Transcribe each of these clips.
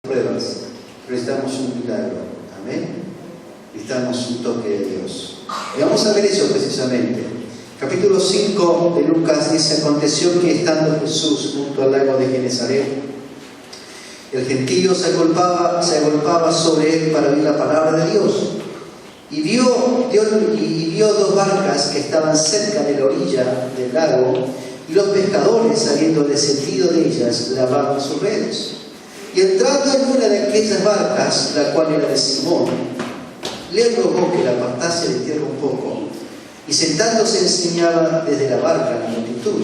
pruebas, pero necesitamos un milagro. Amén. Necesitamos un toque de Dios. Y vamos a ver eso precisamente. Capítulo 5 de Lucas dice: aconteció que estando Jesús junto al lago de Genesaret, el gentío se agolpaba sobre él para oír la palabra de Dios. Y vio dos barcas que estaban cerca de la orilla del lago, y los pescadores, habiendo descendido de ellas, lavaban sus redes. Y entrando en una de aquellas barcas, la cual era de Simón, le rogó que la apartase de tierra un poco, y sentándose enseñaba desde la barca a la multitud.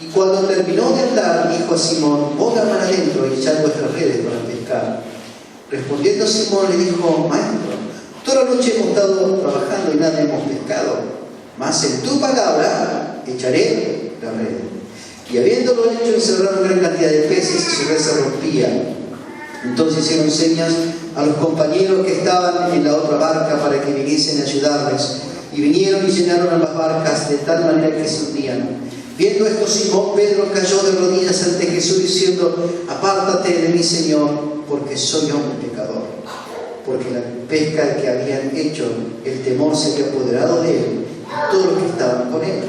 Y cuando terminó de andar, dijo a Simón: ponga mar adentro y echad vuestras redes para pescar. Respondiendo Simón le dijo: Maestro, toda la noche hemos estado trabajando y nada hemos pescado, mas en tu palabra echaré la red. Y habiéndolo hecho, encerraron gran cantidad de peces y su red se rompía. Entonces hicieron señas a los compañeros que estaban en la otra barca para que viniesen a ayudarles. Y vinieron y llenaron ambas barcas de tal manera que se hundían. Viendo esto, Simón Pedro cayó de rodillas ante Jesús diciendo: apártate de mí, Señor, porque soy hombre pecador. Porque la pesca que habían hecho, el temor se había apoderado de él y todos los que estaban con él.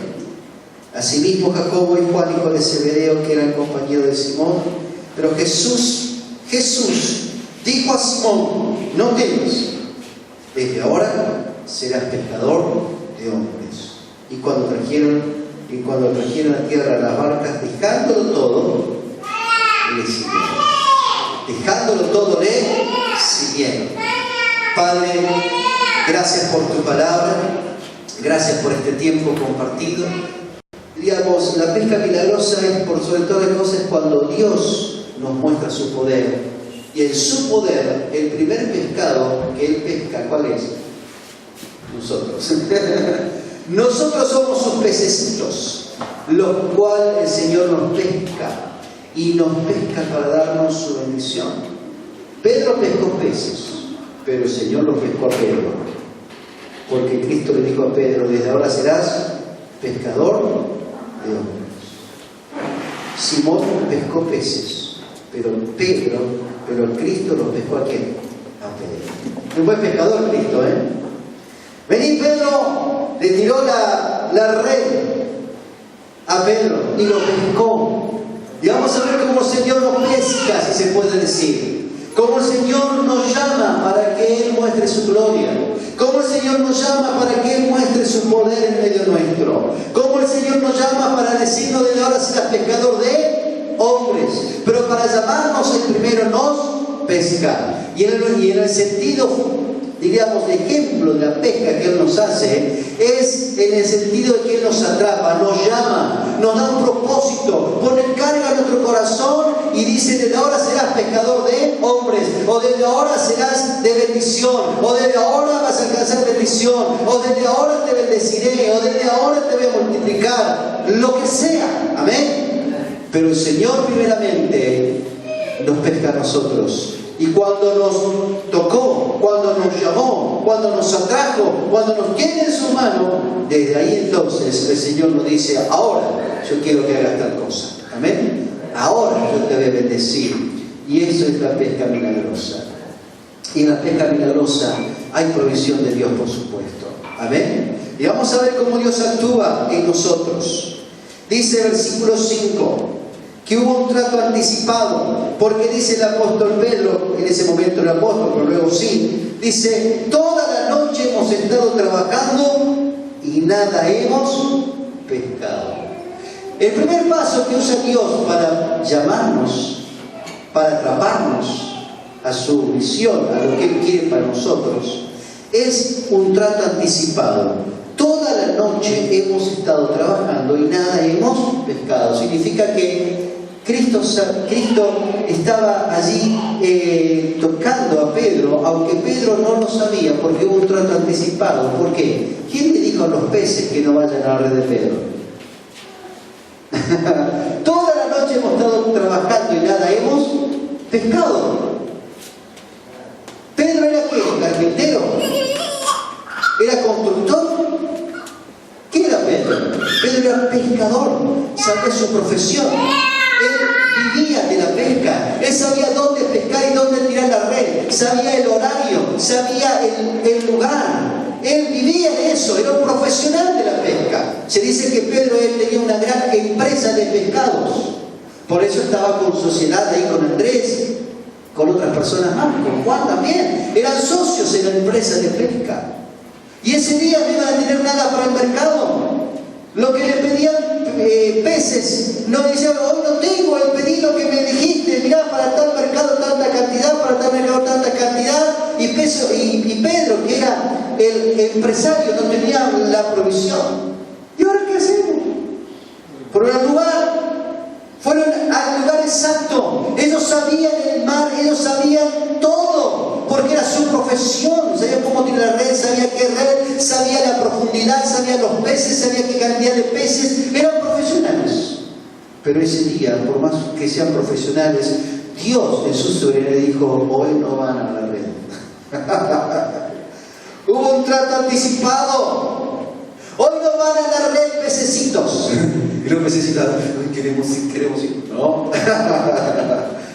Asimismo Jacobo y Juan, hijo de Zebedeo, que eran compañeros de Simón. Pero Jesús dijo a Simón: no temas, desde ahora serás pescador de hombres. Y cuando trajeron a tierra las barcas, dejándolo todo, le siguieron. Dejándolo todo, le siguieron. Padre, gracias por tu palabra, gracias por este tiempo compartido. Diríamos, la pesca milagrosa es, por sobre todas las cosas, cuando Dios nos muestra su poder. Y en su poder, el primer pescado que Él pesca, ¿cuál es? Nosotros. Nosotros somos sus pececitos, los cuales el Señor nos pesca, y nos pesca para darnos su bendición. Pedro pescó peces, pero el Señor lo pescó a Pedro, porque Cristo le dijo a Pedro: desde ahora serás pescador de hombres. Simón pescó peces, pero Cristo lo pescó ¿a quién? A Pedro. Un buen pescador Cristo, Vení, Pedro, le tiró la red a Pedro y lo pescó. Y vamos a ver cómo el Señor nos pesca, si se puede decir. Cómo el Señor nos llama para que Él muestre su gloria. Cómo el Señor nos llama para que Él muestre su poder en medio nuestro. Cómo el Señor nos llama para decirnos: desde ahora serás pescador de hombres. Pero para llamarnos, el primero nos pesca. Y en el sentido, diríamos, de ejemplo de la pesca que Él nos hace, es en el sentido de que Él nos atrapa, nos llama, nos da un propósito, pone carga en nuestro corazón y dice: desde ahora serás pescador de hombres, o desde ahora serás de bendición, o desde ahora vas a alcanzar bendición, o desde ahora te bendeciré, o desde ahora te voy a multiplicar, lo que sea. Amén. Pero el Señor primeramente nos pesca a nosotros. Y cuando nos tocó, cuando nos llamó, cuando nos atrajo, cuando nos tiene en su mano, desde ahí entonces el Señor nos dice: ahora yo quiero que hagas tal cosa. Amén. Ahora yo te voy a bendecir. Y eso es la pesca milagrosa. Y en la pesca milagrosa hay provisión de Dios, por supuesto. Amén. Y vamos a ver cómo Dios actúa en nosotros. Dice el versículo 5 que hubo un trato anticipado, porque dice el apóstol Pedro, en ese momento el apóstol, pero luego sí, dice: toda la noche hemos estado trabajando y nada hemos pescado. El primer paso que usa Dios para llamarnos, para atraparnos a su visión, a lo que Él quiere para nosotros, es un trato anticipado. Toda la noche hemos estado trabajando y nada hemos pescado. Significa que Cristo estaba allí tocando a Pedro, aunque Pedro no lo sabía, porque hubo un trato anticipado. ¿Por qué? ¿Quién le dijo a los peces que no vayan a la red de Pedro? Toda la noche hemos estado trabajando y nada hemos pescado. ¿Pedro era qué? ¿Carpintero? ¿Era constructor? ¿Qué era Pedro? Pedro era pescador, sabía su profesión. Él vivía de la pesca, él sabía dónde pescar sabía el horario, sabía el lugar. Él vivía de eso, era un profesional de la pesca. Se dice que Pedro tenía una gran empresa de pescados. Por eso estaba con sociedad ahí con Andrés, con otras personas más, con Juan también. Eran socios en la empresa de pesca. Y ese día no iban a tener nada para el mercado. Lo que le pedían peces, no decían, hoy no tengo el pedido que me dijiste, mirá, para tal mercado tanta cantidad, para tal mercado tanta cantidad, y Pedro, que era el empresario, no tenía la provisión. ¿Y ahora qué hacemos? Fueron al lugar exacto. Ellos sabían el mar, ellos sabían todo, porque era su profesión. Sabían cómo tirar la red, sabían qué red, sabían la profundidad, sabían los peces, sabían qué cantidad de peces. Eran profesionales. Pero ese día, por más que sean profesionales, Dios en su soberanía dijo, hoy no van a la red. Hubo un trato anticipado. Hoy no van a la red pececitos. Y los pececitos, queremos ir. No.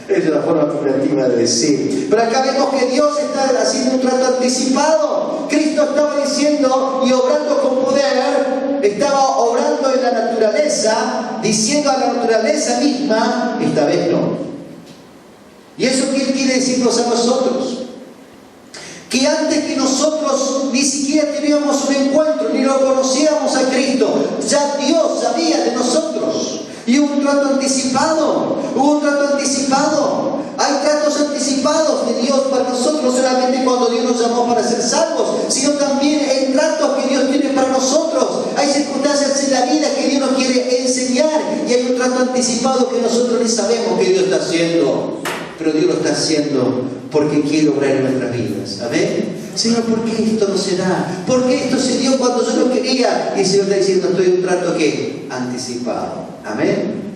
Es una forma creativa de decir. Pero acá vemos que Dios está haciendo un trato anticipado. Cristo estaba diciendo y obrando con poder, estaba obrando en la naturaleza, diciendo a la naturaleza misma, esta vez no. ¿Y eso qué quiere decirnos a nosotros? Que antes que nosotros ni siquiera teníamos un encuentro, ni lo conocíamos a Cristo, ya Dios sabía de nosotros. Y hubo un trato anticipado, Hay tratos anticipados de Dios para nosotros, no solamente cuando Dios nos llamó para ser salvos, sino también en tratos que Dios tiene para nosotros. Hay circunstancias en la vida que Dios nos quiere enseñar, y hay un trato anticipado que nosotros ni sabemos que Dios está haciendo. Pero Dios lo está haciendo porque quiere obrar en nuestras vidas. Amén. Señor, ¿por qué esto no se da? ¿Por qué esto se dio cuando yo no quería? Y el Señor está diciendo, estoy en un trato ¿qué? Anticipado. Amén.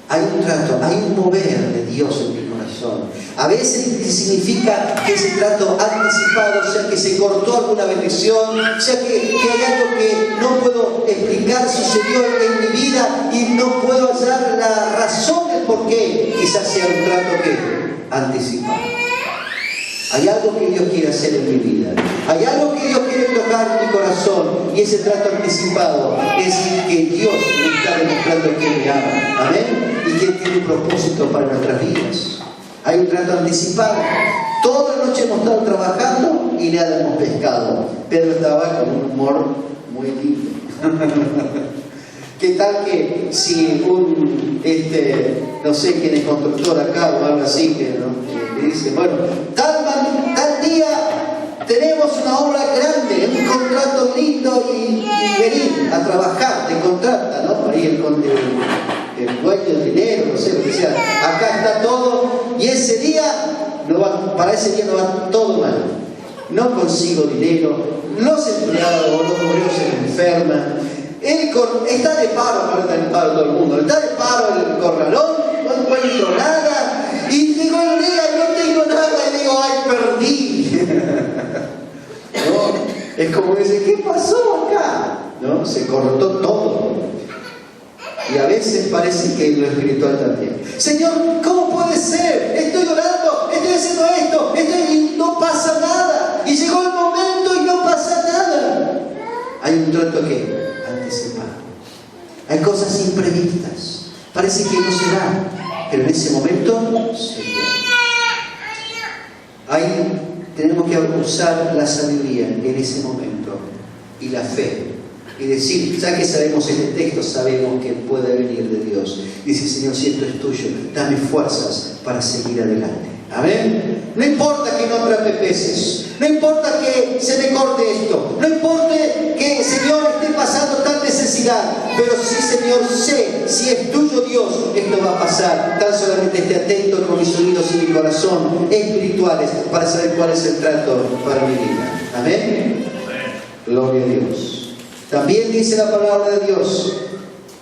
Hay un trato, hay un mover de Dios en mi corazón. A veces significa que ese trato anticipado, o sea que se cortó alguna bendición, o sea que hay algo que no puedo explicar, sucedió en mi vida y no puedo hallar la razón del por qué. Quizás sea un trato que anticipado. Hay algo que Dios quiere hacer en mi vida. Hay algo que Dios quiere tocar en mi corazón. Y ese trato anticipado es que Dios me está demostrando que me ama. Amén. Y que tiene un propósito para nuestras vidas. Hay un trato anticipado. Toda la noche hemos estado trabajando y nada hemos pescado. Pedro estaba con un humor muy lindo. ¿Qué tal que si no sé quién es constructor acá o algo así, que dice, bueno, tal día tenemos una obra grande, un contrato lindo y venir a trabajar, te contrata, ¿no? Ahí el dueño del dinero, no sé lo que sea, acá está todo, y ese día, para ese día no va todo mal. No consigo dinero, los empleados, los obreros se enferman. Está de paro, ahora está de paro todo el mundo, está de paro el corralón, no encuentro nada, y digo el día, no tengo nada, y digo, ay, perdí. ¿No? Es como dice, ¿qué pasó acá? ¿No? Se cortó todo. Y a veces parece que en lo espiritual también. Señor, ¿cómo puede ser? Estoy orando, estoy haciendo esto, y no pasa nada. Y llegó el momento y no pasa nada. Hay un trato que anticipado. Hay cosas imprevistas. Parece que no se da, pero en ese momento se da. Ahí tenemos que usar la sabiduría en ese momento y la fe. Y decir, ya que sabemos este texto, sabemos que puede venir de Dios. Dice, Señor, si esto es tuyo, dame fuerzas para seguir adelante. Amén. No importa que no atrape peces, no importa que se me corte esto, no importa que, Señor, esté pasando tal necesidad, pero sí, Señor, sé, si es tuyo Dios, esto va a pasar. Tan solamente esté atento con mis oídos y mi corazón espirituales para saber cuál es el trato para mi vida. Amén. Gloria a Dios. También dice la palabra de Dios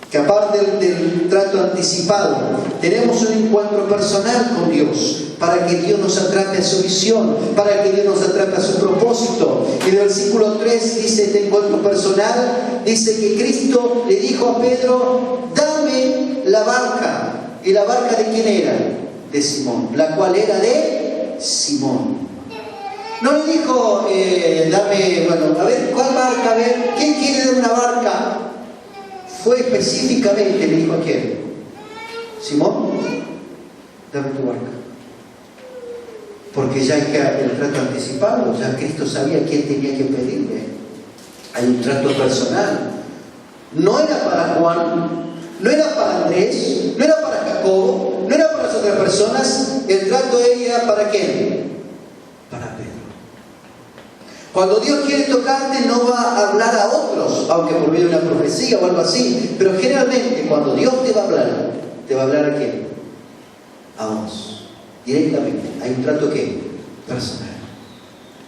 que aparte del trato anticipado, tenemos un encuentro personal con Dios, para que Dios nos atrape a su visión, para que Dios nos atrape a su propósito. Y en el versículo 3 dice este encuentro personal, dice que Cristo le dijo a Pedro, dame la barca. ¿Y la barca de quién era? De Simón, la cual era de Simón. No le dijo, dame, bueno, a ver, ¿cuál barca? A ver, ¿quién quiere de una barca? Fue específicamente, le dijo a quién. Simón, dame tu barca. Porque ya hay el trato anticipado, ya Cristo sabía quién tenía que pedirle. Hay un trato personal. No era para Juan, no era para Andrés, no era para Jacobo, no era para las otras personas. El trato era para quién? Para Pedro. Cuando Dios quiere tocarte, no va a hablar a otros, aunque por medio de una profecía o algo así. Pero generalmente, cuando Dios te va a hablar a quién? A vos, directamente. Hay un trato que personal.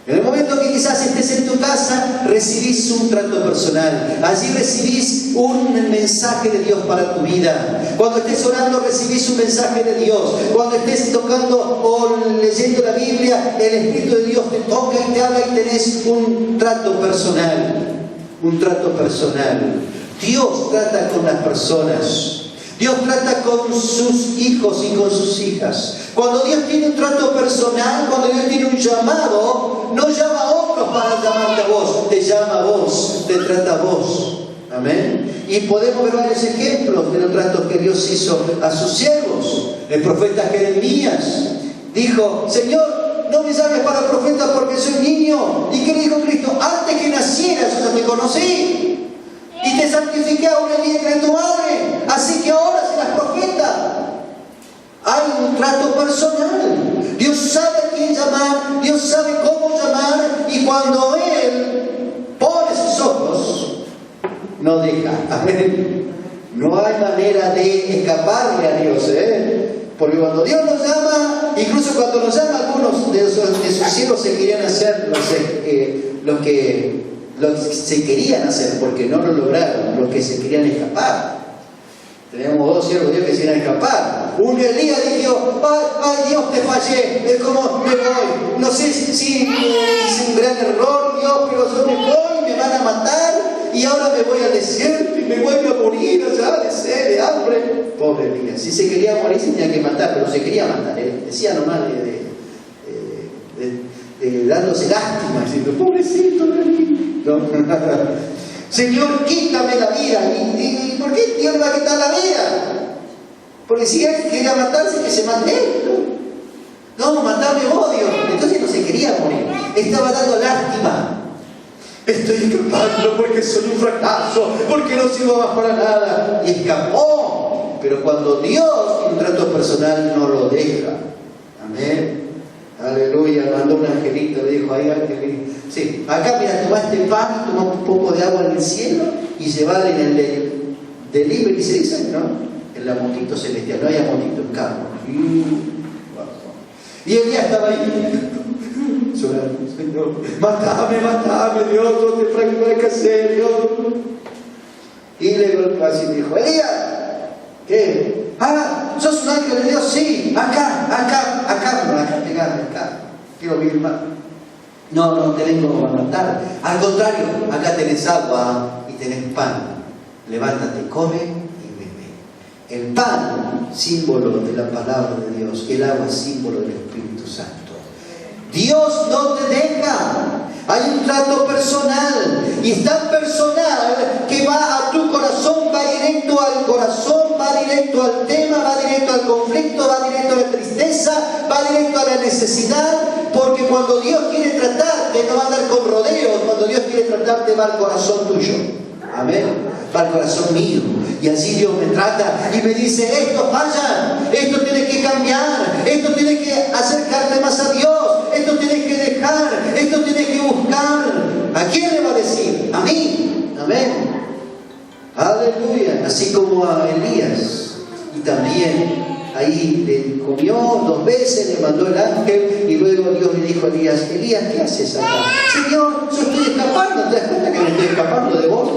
En el momento que quizás estés en tu casa, recibís un trato personal. Allí recibís un mensaje de Dios para tu vida. Cuando estés orando, recibís un mensaje de Dios. Cuando estés tocando o leyendo la Biblia, el Espíritu de Dios te toca y te habla y tenés un trato personal. Un trato personal. Dios trata con las personas. Dios trata con sus hijos y con sus hijas. Cuando Dios tiene un trato personal, cuando Dios tiene un llamado, no llama a otros para llamarte a vos, te llama a vos, te trata a vos. Amén. Y podemos ver varios ejemplos de los tratos que Dios hizo a sus siervos. El profeta Jeremías dijo, Señor, no me llames para profeta porque soy niño. ¿Y qué le dijo Cristo? Antes que nacieras yo ya te conocí. Y te santifiqué aún el día de tu madre. Así que ahora serás profeta. Hay un trato personal. Dios sabe a quién llamar. Dios sabe cómo llamar. Y cuando Él pone sus ojos, no deja. Amén. No hay manera de escaparle a Dios. Porque cuando Dios nos llama, incluso cuando nos llama, algunos de sus siervos se querían hacer lo que se querían hacer, porque no lo lograron, los que se querían escapar. Teníamos dos siervos de Dios que se querían escapar. Un Elías dijo, ay Dios, te fallé, ¿cómo me voy? No sé si hice un gran error, Dios, pero yo me voy, me van a matar, y ahora me voy al desierto y me voy a morir allá de sed, de hambre. Pobre Elías, si se quería morir se tenía que matar, pero se quería matar, decía nomás dándose lástima, diciendo, pobrecito de mí. No. Señor, quítame la vida. ¿Y por qué Dios le va a quitar la vida? Porque si Él quería matarse, que se mate Él. No, matarme vos, Dios. Entonces no se quería morir. Estaba dando lástima. Estoy escapando porque soy un fracaso, porque no sirvo más para nada. Y escapó. Pero cuando Dios tiene un trato personal, no lo deja. Amén. Aleluya, mandó un angelito, le dijo, ahí angelito, sí, acá mira, toma este pan, toma un poco de agua del cielo y llevar en el delivery, se dice, ¿no? En la motito celestial, no hay motito, en carro. Y él ya estaba ahí, llorando, Señor, matame, Dios, no te fractura que hacer, Dios. Y le golpeó así y dijo, Elías, ¿qué? ¿Sos un ángel de Dios? Sí, acá, pegame acá. Quiero vivir más. No, te vengo a matar. Al contrario, acá tenés agua y tenés pan. Levántate, come y bebe. El pan, símbolo de la palabra de Dios. El agua, símbolo del Espíritu Santo. Dios no te deja. Hay un trato personal, y es tan personal que va a tu corazón, va directo al corazón, va directo al tema, va directo al conflicto, va directo a la tristeza, va directo a la necesidad, porque cuando Dios quiere tratarte no va a andar con rodeos, cuando Dios quiere tratarte va al corazón tuyo. Amén. Va al corazón mío. Y así Dios me trata y me dice, esto falla, esto tiene que cambiar, esto tiene que acercarte más a Dios, esto tienes que dejar, esto tienes que buscar. ¿A quién le va a decir? A mí. Amén. Aleluya. Así como a Elías. Y también ahí le comió 2 veces, le mandó el ángel y luego Dios le dijo a Elías, ¿qué haces acá? Señor, yo estoy escapando, ¿te das cuenta que me estoy escapando de vos?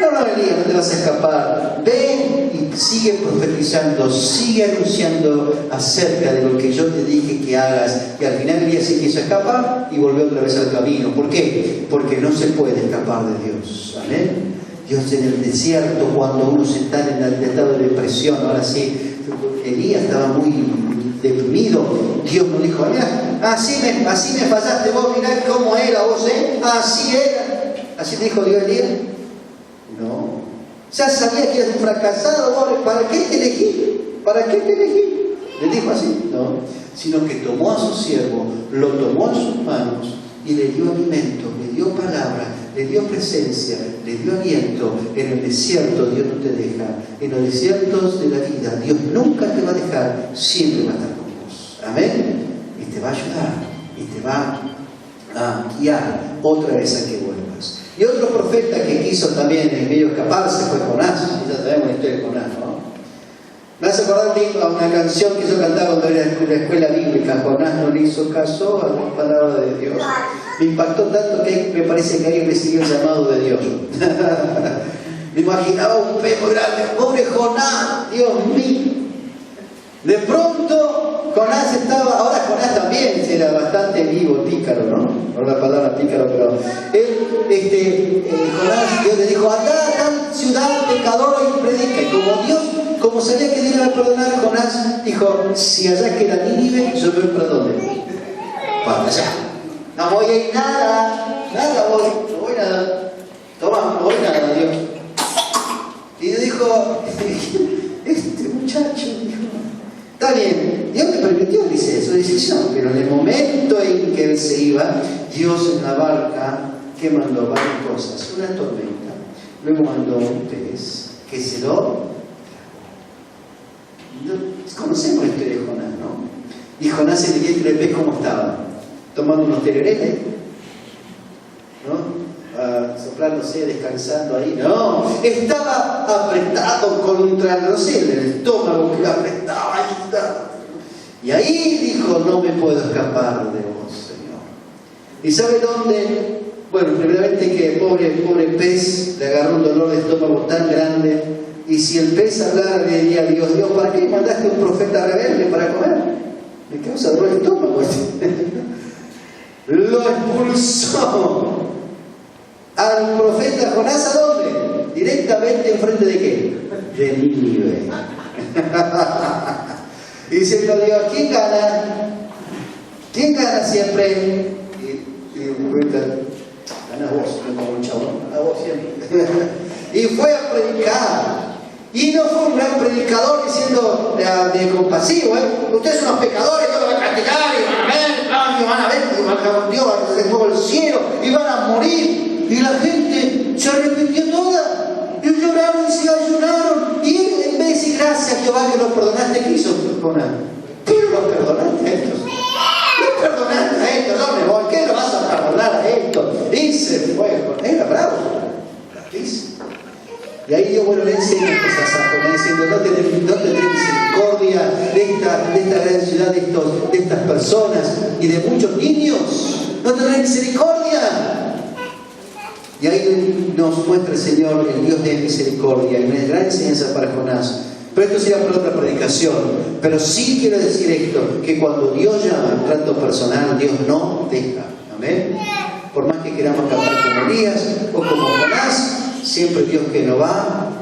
No, Elías, no te vas a escapar. Ven y sigue profetizando, sigue anunciando acerca de lo que yo te dije que hagas. Y al final Elías se quiso escapar y volvió otra vez al camino. ¿Por qué? Porque no se puede escapar de Dios. Amén. Dios en el desierto, cuando uno se está en el estado de depresión, ahora sí, Elías estaba muy deprimido. Dios no dijo, mira, así me fallaste vos, mirá cómo era vos, así era. ¿Así te dijo Dios a Elías? No. Ya sabía que eras un fracasado, vos, ¿para qué te elegí? ¿Para qué te elegí? Le dijo así, no. Sino que tomó a su siervo, lo tomó en sus manos y le dio alimento, le dio palabra, le dio presencia, le dio aliento. En el desierto Dios no te deja. En los desiertos de la vida Dios nunca te va a dejar, siempre va a estar con vos. Amén. Y te va a ayudar y te va a guiar otra vez a que vuelvas. Y otro profeta que quiso también en medio escaparse fue Jonás. Y ya sabemos la historia de Jonás, ¿no? Me hace acordar a una canción que yo cantaba cuando era en la escuela bíblica. Jonás no le hizo caso a la palabra de Dios. Me impactó tanto que me parece que ahí recibió el llamado de Dios. Me imaginaba un pez muy grande. Pobre Jonás, Dios mío. De pronto Jonás estaba, ahora Jonás también era bastante vivo, pícaro, ¿no? No la palabra pícaro, pero él, Jonás, Dios le dijo, andá a tal ciudad pecadora y predica. Y como Dios, como sabía que Dios iba a perdonar, Jonás dijo, si allá queda Nínive, yo me perdone. Para allá. No voy a ir nada voy, no voy nada. Toma, no voy nada, Dios. Y dijo, este muchacho, dijo, está bien, Dios me permitió, dice eso, dice no, pero en el momento en que él se iba, Dios en la barca, que mandó varias cosas, una tormenta, luego mandó un pez, que se lo... Conocemos la historia de Jonás, ¿no? Y Jonás en el vientre del pez, ¿cómo estaba? Tomando unos terereles, ¿no? Soplándose, descansando ahí. No, estaba apretado contra, no sé, el estómago que lo apretaba. Y ahí dijo, no me puedo escapar de vos, Señor. ¿Y sabe dónde? Bueno, primeramente que pobre pez le agarró un dolor de estómago tan grande. Y si el pez hablara, le diría a Dios, Dios, ¿para qué mandaste a un profeta rebelde para comer? Me causa dolor de estómago. Lo expulsó al profeta Jonás, ¿a dónde? Directamente enfrente de ¿qué? De Nínive. Y diciendo a Dios, ¿quién gana? ¿Quién gana siempre? Y gana vos, no como un chabón, gana vos siempre. Y fue a predicar. Y no fue un gran predicador diciendo de compasivo, ustedes son los pecadores, Dios los va a castigar, y van a ver, Dios va a hacer fuego el cielo, y van a morir. Y la gente se arrepintió toda, y lloraron y se ayunaron. Y él, en vez de decir gracias Jehová que los perdonaste, ¿qué hizo Jonás? Pero los perdonaste a estos. Los perdonaste a estos, no me voy, ¿qué lo vas a perdonar a estos? Y se fue, era bravo, dice. Y ahí Dios, bueno, le enseña cosas a Jonás diciendo, no tendré misericordia de esta gran ciudad, de estas personas y de muchos niños. No tendré misericordia. Y ahí nos muestra el Señor, el Dios de misericordia, y una gran enseñanza para Jonás. Pero esto será para otra predicación. Pero sí quiero decir esto, que cuando Dios llama al trato personal, Dios no deja. Amén. Por más que queramos acabar como Elías o como Jonás, siempre Dios que nos va a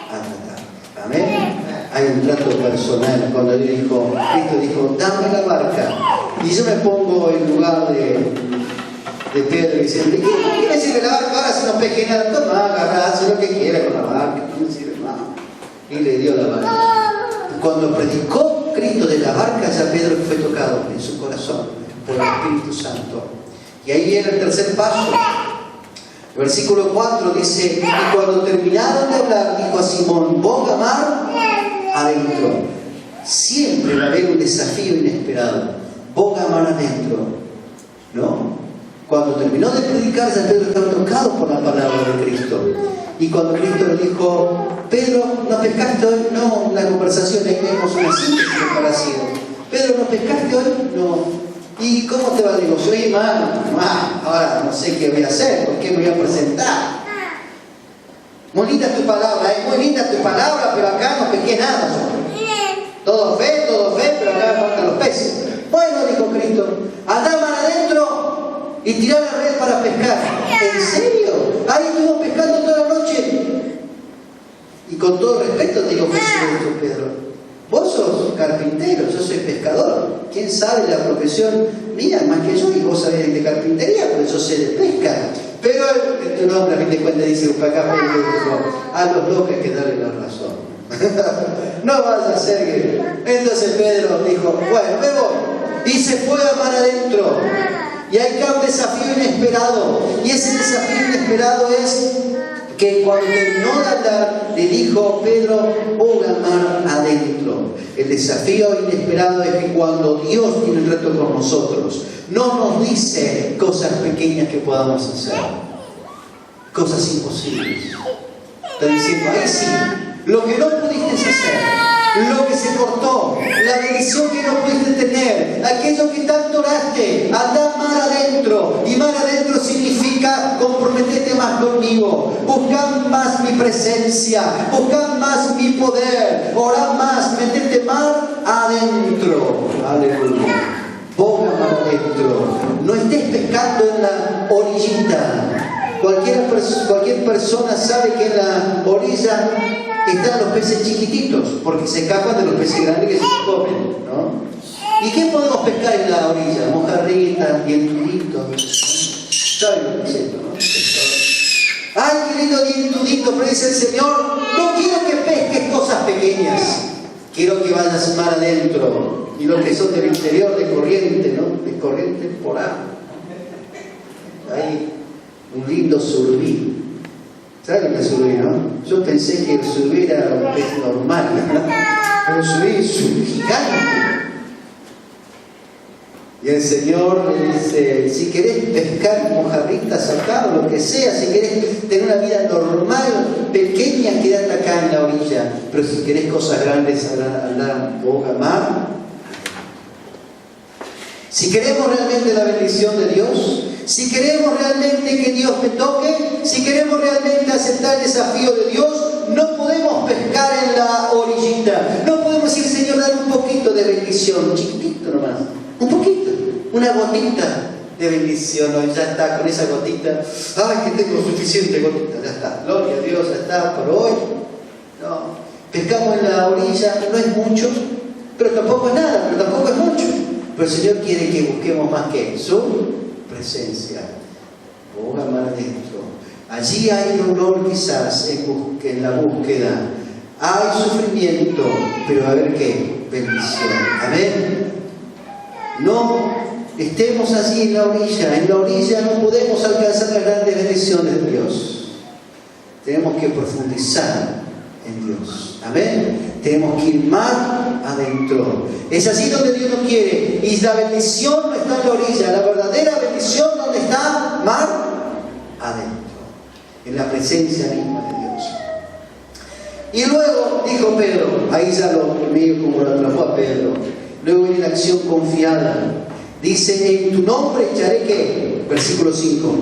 tratar. Amén. Hay un trato personal. Cuando Cristo dijo, dame la barca. Y yo me pongo en lugar de Pedro y diciendo, ¿qué me sirve la barca? Ahora si no pesqué nada, toma, agarrá, haz lo que quiera con la barca, no me sirve nada. Y le dio la barca. Cuando predicó Cristo de la barca, ya Pedro fue tocado en su corazón por el Espíritu Santo. Y ahí viene el tercer paso. El versículo 4 dice, y cuando terminaron de hablar, dijo a Simón, ponga mar adentro. Siempre va a haber un desafío inesperado. Ponga mar adentro. ¿No? Cuando terminó de predicar, ya Pedro estaba tocado por la palabra de Cristo. Y cuando Cristo le dijo, Pedro, ¿no pescaste hoy? No, en la conversación ahí vemos una síntesis de parecido. Pedro, ¿no pescaste hoy? No. ¿Y cómo te va el negocio? Oye, hermano, ahora no sé qué voy a hacer, ¿por qué me voy a presentar? Muy linda tu palabra, muy linda tu palabra, pero acá no pesqué nada. Todo fe, pero acá faltan los peces. Bueno, dijo Cristo, andá mar adentro y tirá la red para pescar. ¿En serio? Ahí estuvimos pescando toda la noche. Y con todo respeto te digo, Jesús, Pedro, vos sos carpintero, yo soy pescador. quién sabe la profesión mía más que yo, y vos sabés de carpintería, pero yo sé de pesca. Pero tu nombre a fin de cuentas dice, para acá Pedro dijo, a los locos hay que darle la razón. No vaya a ser que... Entonces Pedro dijo, bueno, me voy. Y se fue a mar adentro. Y hay acá un desafío inesperado. Y ese desafío inesperado es que cuando terminó de hablar, le dijo Pedro, ponga mar adentro. El desafío inesperado es que cuando Dios tiene el reto con nosotros, no nos dice cosas pequeñas que podamos hacer, cosas imposibles. Está diciendo, ahí sí, lo que no pudiste hacer, lo que se cortó, la bendición que no pudiste tener, aquello que tanto oraste, anda mar adentro. Y mar adentro significa comprometerte más conmigo, buscar más mi presencia, buscar más mi poder, orar más, meterte mar adentro. Aleluya. Ponga mar adentro. No estés pescando en la orillita. Cualquier persona sabe que en la orilla están los peces chiquititos, porque se escapan de los peces grandes que se comen, ¿no? ¿Y qué podemos pescar en la orilla? Mojarritas, dientuditos. ¿Saben lo que es esto, no? ¡Ay, qué lindo dientudito! Pero dice el Señor, no quiero que pesques cosas pequeñas. Quiero que vayas mar adentro. Y los que son del interior de Corrientes, ¿no? De Corrientes por ahí. Hay un lindo surubí. ¿Saben lo que es surubí, no? Yo pensé que el surubí era un pez normal, ¿no? Pero el surubí es un gigante. Y el Señor le dice, si querés pescar mojarritas acá o lo que sea, si querés tener una vida normal, pequeña, quédate acá en la orilla. Pero si querés cosas grandes, anda boca mar. Si queremos realmente la bendición de Dios, si queremos realmente que Dios me toque, si queremos realmente aceptar el desafío de Dios, no podemos pescar en la orillita. No podemos decir, Señor, dame un poquito de bendición, chiquitito nomás, un poquito, una gotita de bendición. No, ya está, con esa gotita, ay, que tengo suficiente gotita, ya está, gloria a Dios, ya está, por hoy. No, pescamos en la orilla, no es mucho, pero tampoco es nada, pero tampoco es mucho. Pero el Señor quiere que busquemos más que su presencia. Ponga mar adentro. Allí hay dolor quizás en la búsqueda. Hay sufrimiento, pero va a haber ¿qué? Bendición. Amén. No estemos allí en la orilla. En la orilla no podemos alcanzar las grandes bendiciones de Dios. Tenemos que profundizar en Dios. Amén. Tenemos que ir mar adentro. Es así donde Dios nos quiere. Y la bendición no está en la orilla. La verdadera bendición, ¿dónde está? Mar adentro. En la presencia misma de Dios. Y luego dijo Pedro, ahí ya lo medio como lo atrapó a Pedro. Luego viene la acción confiada. Dice, en tu nombre echaré ¿qué? Versículo 5.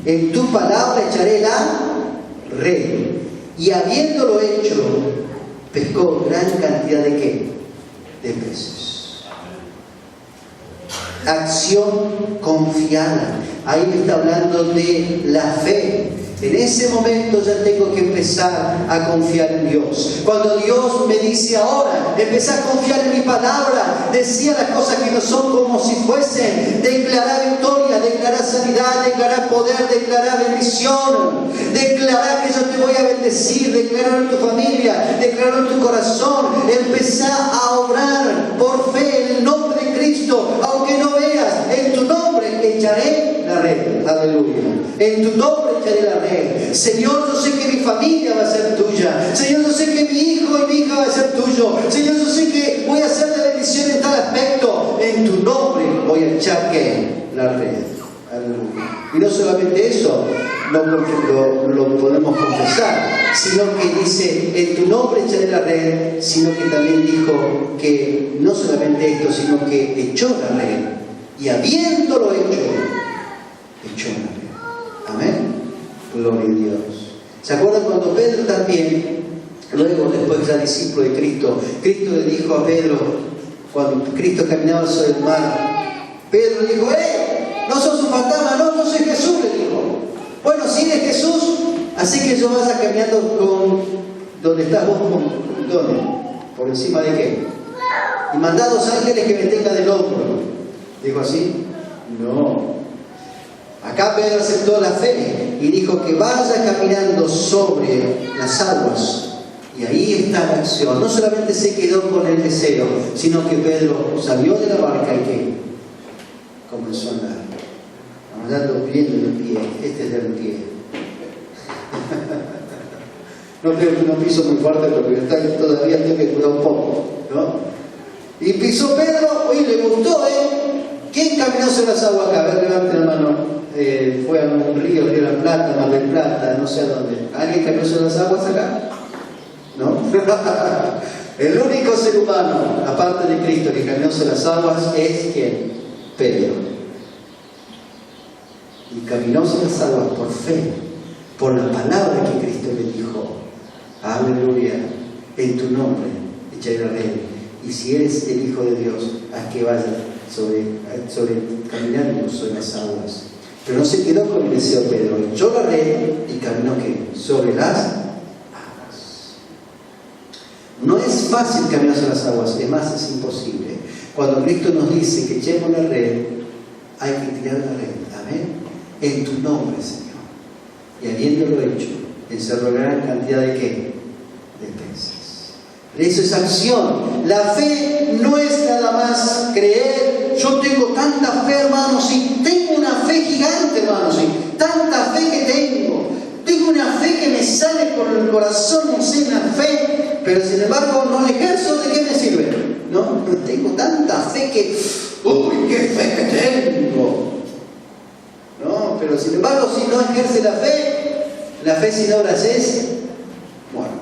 En tu palabra echaré la red. Y habiéndolo hecho, pescó gran cantidad de ¿qué? De peces. Acción confiada. Ahí me está hablando de la fe. En ese momento ya tengo que empezar a confiar en Dios. Cuando Dios me dice ahora, empezar a confiar en mi palabra, decía las cosas que no son como si fuesen, declarar victoria, declarar sanidad, declarar poder, declarar bendición, declarar que yo te voy a bendecir, declarar en tu familia, declarar en tu corazón, empezar a obrar por fe en el nombre de Cristo, aunque no veas, en tu nombre echaré la red. Aleluya. En tu nombre echaré la red. Señor, yo sé que mi familia va a ser tuya. Señor, yo sé que mi hijo y mi hija va a ser tuyo. Señor, yo sé que voy a hacer la bendición en tal aspecto. En tu nombre voy a echar ¿qué? La red. Aleluya. Y no solamente eso lo podemos confesar, sino que dice, en tu nombre echaré la red, sino que también dijo que no solamente esto, sino que echó la red. Y habiéndolo hecho, echó la red. Amén. Gloria a Dios. ¿Se acuerdan cuando Pedro también, luego después ya discípulo de Cristo, Cristo le dijo a Pedro, cuando Cristo caminaba sobre el mar, Pedro le dijo, no sos un fantasma, no, yo soy Jesús, le dijo. Bueno, si eres Jesús, así que yo vaya caminando con, ¿dónde estás vos? ¿Dónde? ¿Por encima de qué? y mandá a 2 ángeles que me tengan del hombro. ¿Dijo así? No. Acá Pedro aceptó la fe y dijo que vaya caminando sobre las aguas. Y ahí está la acción. No solamente se quedó con el deseo, sino que Pedro salió de la barca y que comenzó a andar. Andando bien del pie. Este es del pie. No creo que no piso muy fuerte porque todavía tengo que cuidar un poco, ¿no? Y pisó Pedro, oye, le gustó, ¿Quién caminó sobre las aguas acá? A ver, levante la mano. Fue a un río, Río de la Plata, Mar del Plata, no sé a dónde. ¿Alguien caminó sobre las aguas acá? ¿No? El único ser humano, aparte de Cristo, que caminó sobre las aguas es ¿quién? Pedro. Y caminó sobre las aguas por fe, por la palabra que Cristo le dijo. Aleluya, en tu nombre echaré la red. Y si eres el Hijo de Dios, haz que vaya caminando sobre las aguas. Pero no se quedó con el deseo Pedro, echó la red y caminó ¿qué? Sobre las aguas. No es fácil caminar sobre las aguas, es más, es imposible. Cuando Cristo nos dice que echemos la red, hay que tirar la red. Amén. En tu nombre, Señor. Y habiéndolo hecho, encerró gran cantidad de ¿qué? De peces. Eso es acción. La fe no es nada más creer. Yo tengo tanta fe, hermanos, y tengo una fe gigante, hermanos, y tanta fe que tengo. Tengo una fe que me sale por el corazón, no sé, una fe, pero sin embargo no la ejerzo. ¿De qué me sirve? No, tengo tanta fe que, uy, qué fe que tengo. No, pero sin embargo, si no ejerce la fe sin obras es muerta.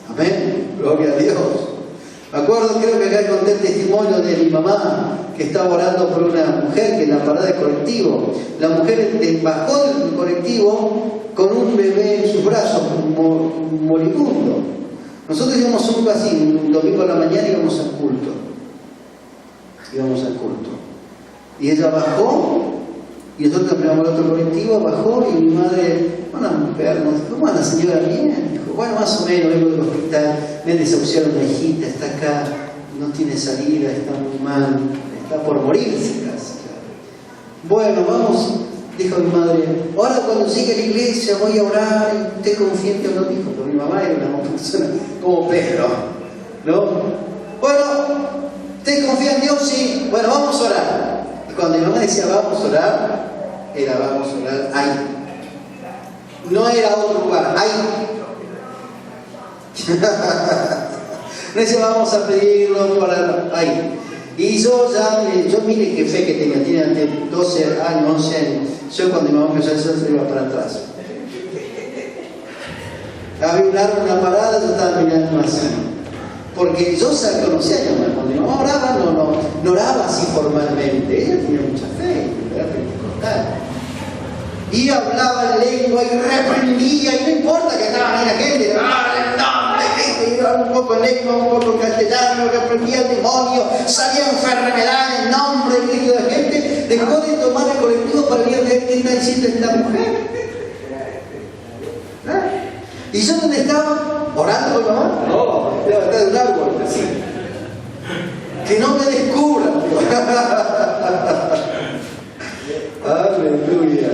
Amén, gloria a Dios. Me acuerdo, creo que acá conté el testimonio de mi mamá, que estaba orando por una mujer que en la parada de colectivo, la mujer bajó del colectivo con un bebé en sus brazos, moribundo. Nosotros íbamos un domingo a la mañana íbamos al culto. Y ella bajó, y nosotros caminamos al otro colectivo, bajó, y mi madre, una mujer, nos dijo, ¿cómo anda, señora? Bien. Dijo, bueno, más o menos, vengo del hospital, me desahuciaron una hijita, está acá, no tiene salida, está muy mal, está por morirse casi. Bueno, vamos, dijo mi madre, ahora cuando llegue a la iglesia voy a orar, y usted confía en Dios, no dijo, porque mi mamá era una persona como Pedro, ¿no? Bueno, ¿usted confía en Dios? Sí. Bueno, vamos a orar. Y cuando mi mamá decía vamos a orar, era vamos a orar ahí. No era otro lugar, ahí. No decía vamos a pedirlo para ahí. Y yo mire qué fe que tenía, tiene ante 12 años, 11 años. Yo cuando mi mamá empezó a hacer eso iba para atrás. Había un árbol, una parada, yo estaba mirando así. Porque yo se conocía a mi mamá. Cuando mi mamá oraba, no oraba así formalmente. Ella tenía mucha fe, era pentecostal. Y hablaba en lengua y reprendía, y no importa que estaba ahí la gente, un poco en lengua, un poco en castellano, reprendía el demonio, salía enfermedad en nombre del grito de la gente, dejó de tomar el colectivo para ver qué está diciendo esta mujer. ¿Y yo dónde estaba? ¿Orando con mamá? No, estaba atrás de un árbol, así. Que no me descubran. Aleluya.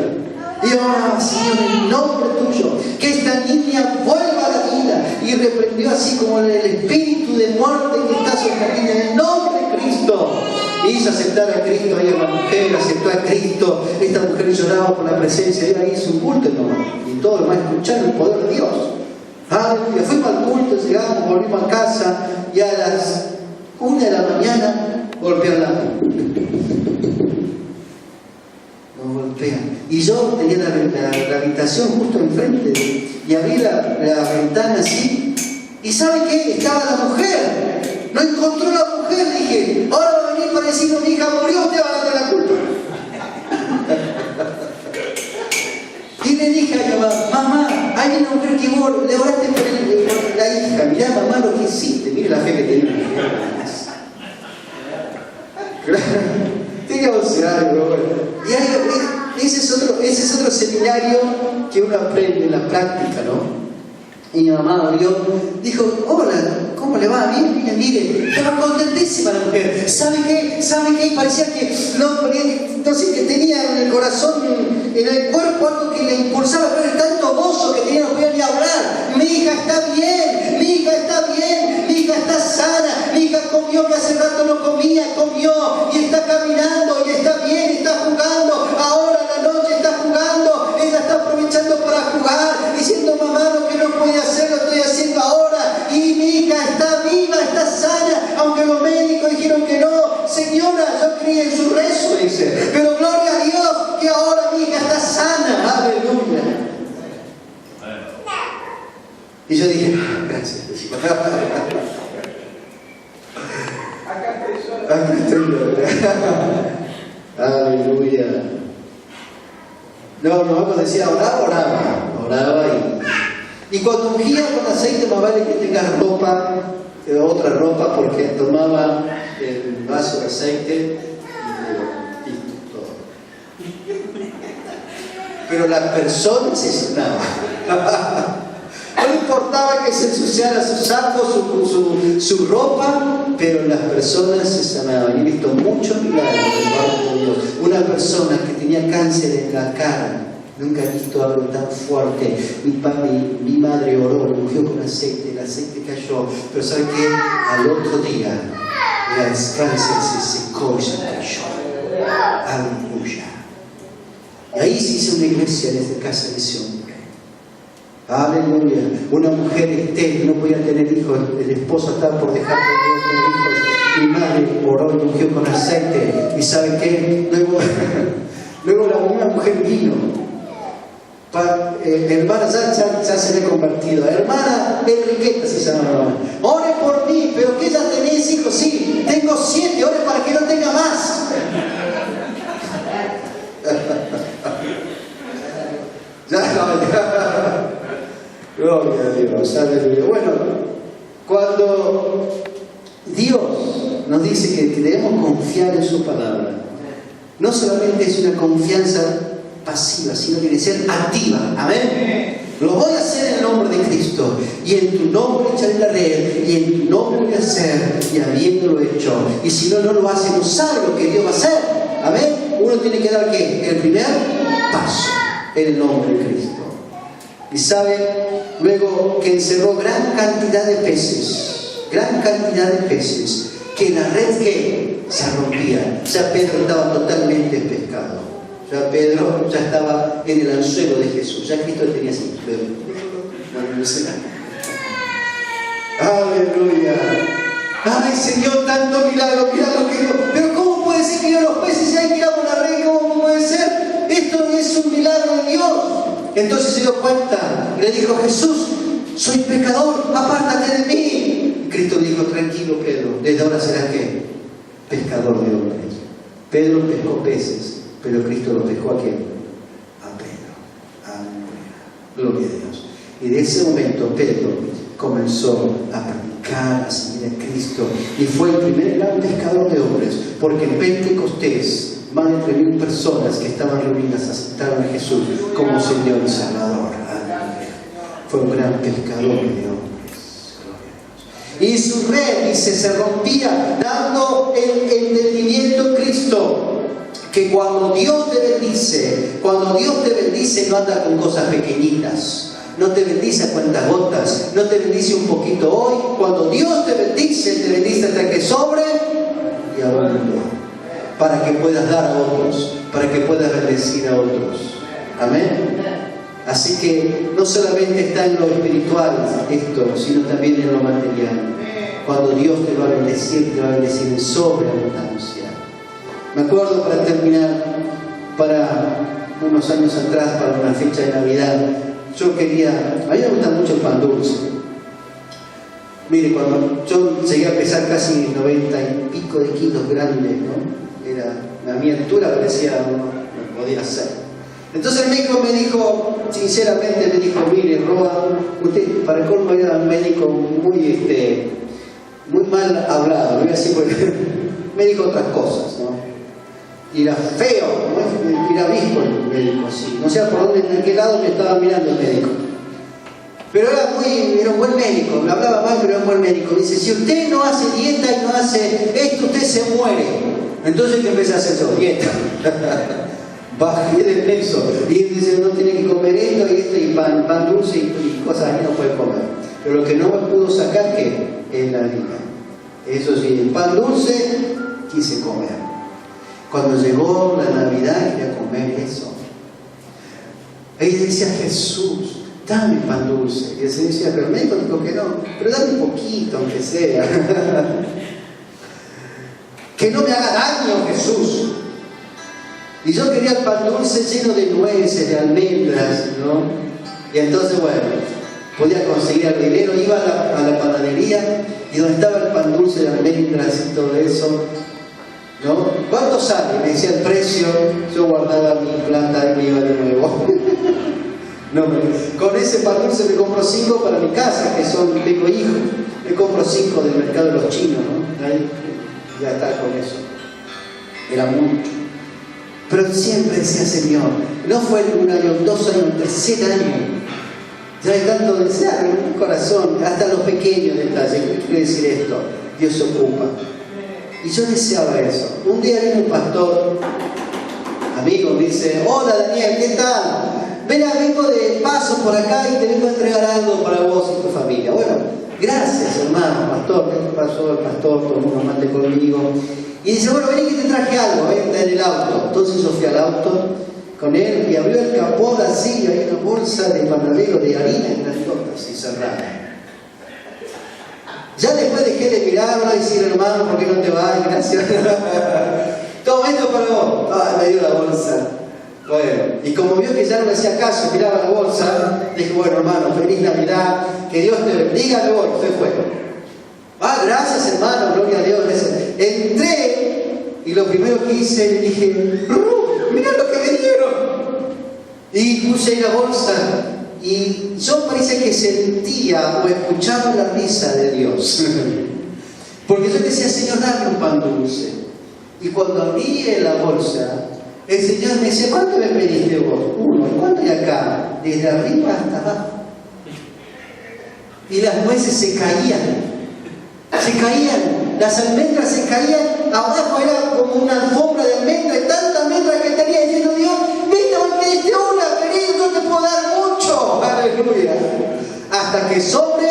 Y ahora, Señor, en el nombre tuyo, que esta niña vuelva a la vida. Y reprendió así como el espíritu de muerte que está sobre la niña, en el nombre de Cristo. Hizo aceptar a Cristo, ahí a la mujer, aceptó a Cristo. Esta mujer lloraba por la presencia de Dios, ahí hizo un culto, ¿no? Y todo lo más escuchando el poder de Dios. Aleluya. Fuimos al culto, llegamos, volvimos a casa, y a las 1 de la mañana golpean la golpean. Y yo tenía la habitación justo enfrente y abrí la ventana así. ¿Y sabe qué? Estaba la mujer. No encontró la mujer. Dije, ahora va a venir para decirnos, mi hija murió, usted va a darle la culpa. Y le dije a mi mamá, hay una mujer que vos le oraste por la hija. Mirá, mamá, lo que hiciste. Mire la fe que tenía. Tenía 11 años, bueno. Y ese es otro seminario que uno aprende en la práctica, ¿no? Y mi mamá abrió, dijo, hola, ¿cómo le va? Bien, mire, estaba contentísima la mujer. ¿Sabe qué? Parecía que, no sé, que tenía en el corazón, en el cuerpo algo que le impulsaba, pero el tanto gozo que tenía, no podía ni hablar. Mi hija está bien, mi hija está sana, mi hija comió que hace rato no comía, comió, y está caminando, y está bien, está jugando, ahora a la noche está jugando, ella está aprovechando para jugar, diciendo, mamá, lo que no podía hacer lo estoy haciendo ahora, y mi hija está viva, está sana, aunque los médicos dijeron que no. Señora, yo creí en su rezo, dice, pero gloria a Dios que ahora mi hija está sana, aleluya. Y yo dije, gracias. Acá estoy. Aleluya. No, vamos a decir, oraba y cuando ungía con aceite, más vale que tengas ropa, otra ropa, porque tomaba el vaso de aceite y todo. Pero las personas se sanaban. No le importaba que se ensuciara su saco, su ropa, pero las personas se sanaban. Y he visto muchos milagros del barco de Dios. Una persona que tenía cáncer en la cara, nunca he visto algo tan fuerte. Mi madre oró, lo ungió con aceite, el aceite cayó. Pero ¿sabe qué? Al otro día, el cáncer se secó y se cayó. Aleluya. Y ahí se hizo una iglesia desde casa de ese hombre. Aleluya. Una mujer estéril no podía tener hijos, el esposo estaba por dejar de tener hijos. Mi madre oró y ungió con aceite. ¿Y sabe qué? Luego una mujer vino. Hermana, ya se me ha convertido. Hermana Enriqueta se llama. Ore por mí, pero que ya tenés hijos. Sí, tengo 7, ore para que no tenga más. Gloria a Dios, aleluya. Bueno, cuando Dios nos dice que debemos confiar en su palabra, no solamente es una confianza pasiva, sino que debe ser activa. Amén. Lo voy a hacer en el nombre de Cristo, y en tu nombre echaré la red, y en tu nombre voy a hacer, y habiéndolo hecho. Y si no lo hace, no sabe lo que Dios va a hacer. Amén. Uno tiene que dar ¿qué? El primer paso en el nombre de Cristo. Y sabe luego que encerró gran cantidad de peces, que la red que se rompía. Ya Pedro estaba totalmente pescado. Ya Pedro ya estaba en el anzuelo de Jesús. Ya Cristo tenía así. Aleluya. Ay, Señor, tanto milagro que yo. Pero ¿cómo puede ser que yo los peces ya tiramos la red? ¿Cómo puede ser? Esto es un milagro de Dios. Entonces se dio cuenta y le dijo, Jesús, soy pecador, apártate de mí. Y Cristo le dijo, tranquilo Pedro, desde ahora serás ¿qué? Pescador de hombres. Pedro pescó peces, pero Cristo lo pescó ¿a quién? A Pedro. Aleluya. Gloria a Dios. Y de ese momento Pedro comenzó a predicar, a seguir a Cristo, y fue el primer gran pescador de hombres, porque en Pentecostés más de 3.000 personas que estaban reunidas aceptaron a Jesús como Señor y Salvador. Aleluya. Fue un gran pescador de hombres. Y su red, dice, se rompía, dando el entendimiento a Cristo, que cuando Dios te bendice, no anda con cosas pequeñitas. No te bendice a cuentagotas, no te bendice un poquito hoy. Cuando Dios te bendice hasta que sobre y abunde, para que puedas dar a otros, para que puedas bendecir a otros. Amén. Así que no solamente está en lo espiritual esto, sino también en lo material. Cuando Dios te va a bendecir en sobreabundancia. Me acuerdo, para terminar, para unos años atrás, para una fecha de Navidad, a mí me gusta mucho el pan dulce. Mire, cuando yo llegué a pesar casi 90 y pico de kilos grandes, ¿no? A mi altura parecía, no podía ser. Entonces el médico me dijo, sinceramente me dijo, mire, Roa, usted para colmo era un médico muy mal hablado, voy a decir, porque me dijo otras cosas, ¿no? Y era feo, ¿no? Era visco el médico, así. No sé por dónde, en qué lado me estaba mirando el médico. Pero era un buen médico, me hablaba mal, pero era un buen médico. Dice, si usted no hace dieta y no hace esto, usted se muere. Entonces, ¿qué empecé a hacer yo? Dieta. Bajé de peso. Y dice, no tiene que comer esto y pan dulce y cosas así no puede comer. Pero lo que no me pudo sacar, ¿qué? Es la harina. Eso sí, el pan dulce quise comer. Cuando llegó la Navidad quería comer eso. Ella decía, Jesús, dame pan dulce. Y el Señor decía, pero el médico dijo que no, pero dame un poquito, aunque sea. Que no me haga daño, Jesús. Y yo quería el pan dulce lleno de nueces, de almendras, ¿no? Y entonces, bueno, podía conseguir el dinero, iba a la panadería y donde estaba el pan dulce de almendras y todo eso, ¿no? ¿Cuánto sale? Me decía el precio, yo guardaba mi plata y me iba de nuevo. No, con ese pan dulce me compro 5 para mi casa, que tengo hijos, me compro 5 del mercado de los chinos, ¿no? Ahí ya está con eso. Era mucho. Pero siempre decía, Señor, no fue un año, 2 años, el tercer año. Ya hay tanto desear en mi corazón, hasta los pequeños detalles. ¿Qué quiere decir esto? Dios se ocupa. Y yo deseaba eso. Un día vino un pastor, amigo, me dice, hola Daniel, ¿qué tal? Vengo de paso por acá y te vengo a entregar algo para vos y tu familia. Bueno, gracias hermano, pastor. ¿Qué pasó? El pastor tomó un mate conmigo. Y dice, bueno, vení que te traje algo, está en el auto. Entonces yo fui al auto con él y abrió el capó así, y hay una bolsa de panadero de harina en las gotas y cerrada. Ya después dejé de mirarlo y decir, hermano, ¿por qué no te vas? Gracias. Todo esto para vos. Me dio la bolsa. Bueno, y como vio que ya no le hacía caso, miraba la bolsa, dije, bueno hermano, feliz Navidad, que Dios te bendiga, me voy, se fue. Gracias hermano, gloria a Dios. Entré y lo primero que hice, le dije, mira lo que me dieron. Y puse ahí la bolsa y yo parece que sentía o escuchaba la risa de Dios. Porque yo decía, Señor, dame un pan dulce. Y cuando abrí la bolsa, el Señor me dice, ¿cuánto me pediste vos? 1. ¿Cuánto hay acá? Desde arriba hasta abajo. Y las nueces se caían. Las almendras se caían, abajo era como una alfombra de almendras, y tanta almendra que tenía, diciendo Dios, viste, me diste una, querido, yo te puedo dar mucho, aleluya, hasta que sobre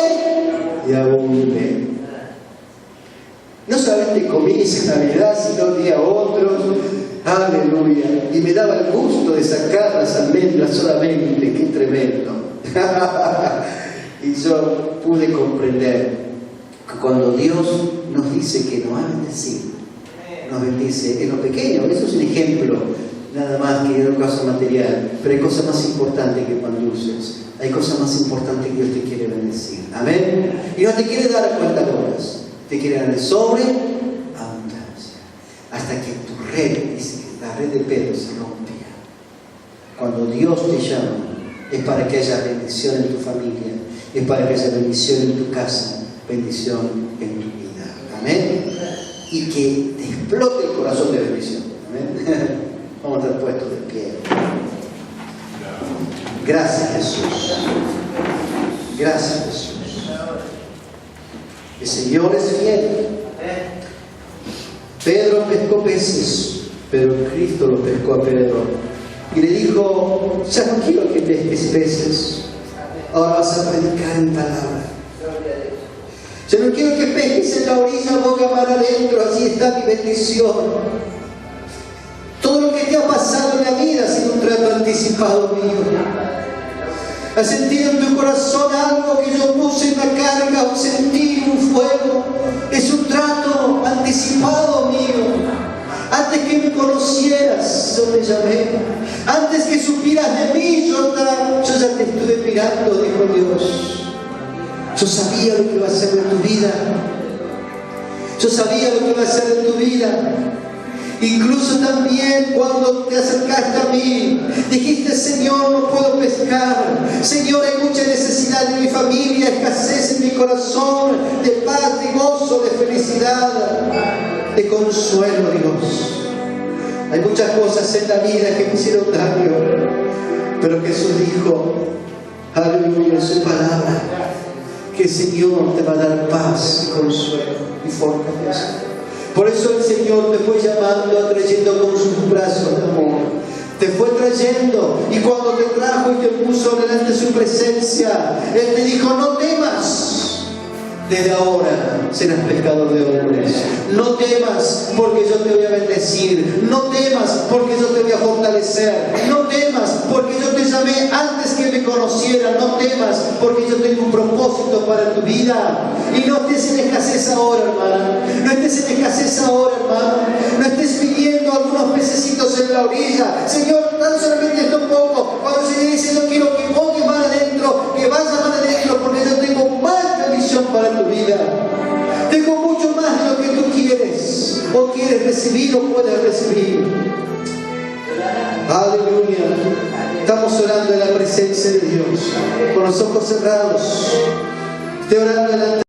y abunde. No solamente comí esa Navidad, sino un día otros, aleluya, y me daba el gusto de sacar las almendras solamente, qué tremendo. Y yo pude comprender que cuando Dios nos dice que nos va a bendecir, nos bendice en lo pequeño. Eso es un ejemplo, nada más que en un caso material, pero hay cosas más importantes que pan dulces. Hay cosas más importantes que Dios te quiere bendecir. Amén. Y no te quiere dar a cuentagotas, te quiere dar de sobre abundancia, hasta que tu red, dice que la red de Pedro se rompía. Cuando Dios te llama, es para que haya bendición en tu familia, es para que haya bendición en tu casa, bendición en tu vida. Amén. Y que te explote el corazón de bendición. Amén. Vamos a estar puestos de pie. Gracias Jesús. Gracias Jesús. El Señor es fiel. Pedro pescó peces, pero Cristo lo pescó a Pedro. Y le dijo, ya no quiero que pesques peces. Ahora vas a predicar en palabra. Yo no quiero que pesques en la orilla, boca para adentro, así está mi bendición. Todo lo que te ha pasado en la vida ha sido un trato anticipado mío. ¿Has sentido en tu corazón algo que yo puse en la carga o sentí un fuego? Es un trato anticipado mío. Antes que me conocieras, yo te llamé. Antes que supieras de mí, yo ya te estuve mirando, dijo Dios. Yo sabía lo que iba a hacer en tu vida. Yo sabía lo que iba a hacer en tu vida. Incluso también cuando te acercaste a mí, dijiste, Señor, no puedo pescar. Señor, hay mucha necesidad en mi familia, escasez en mi corazón, de paz, de gozo, de felicidad, de consuelo, Dios. Hay muchas cosas en la vida que me hicieron daño, pero Jesús dijo, Aleluya, su palabra. Que el Señor te va a dar paz y consuelo y fortaleza. Por eso el Señor te fue llamando, atrayendo con sus brazos de amor. Te fue trayendo, y cuando te trajo y te puso delante de su presencia, Él te dijo: no temas. Desde ahora serás pescador de hombres. No temas, porque yo te voy a bendecir. No temas, porque yo te voy a fortalecer. No temas, porque yo te llamé antes que me conocieran. No temas, porque yo tengo un propósito para tu vida. Y no estés en escasez ahora, hermano. No estés en escasez ahora, hermano. No estés pidiendo algunos pececitos en la orilla. Señor, tan solamente esto poco. Cuando el Señor dice: yo quiero que pongas más adentro, que vayas más adentro, porque yo tengo más bendición para tu vida. Tengo mucho más de lo que tú quieres, o quieres recibir, o puedes recibir. Aleluya. Estamos orando en la presencia de Dios, con los ojos cerrados. Estoy orando delante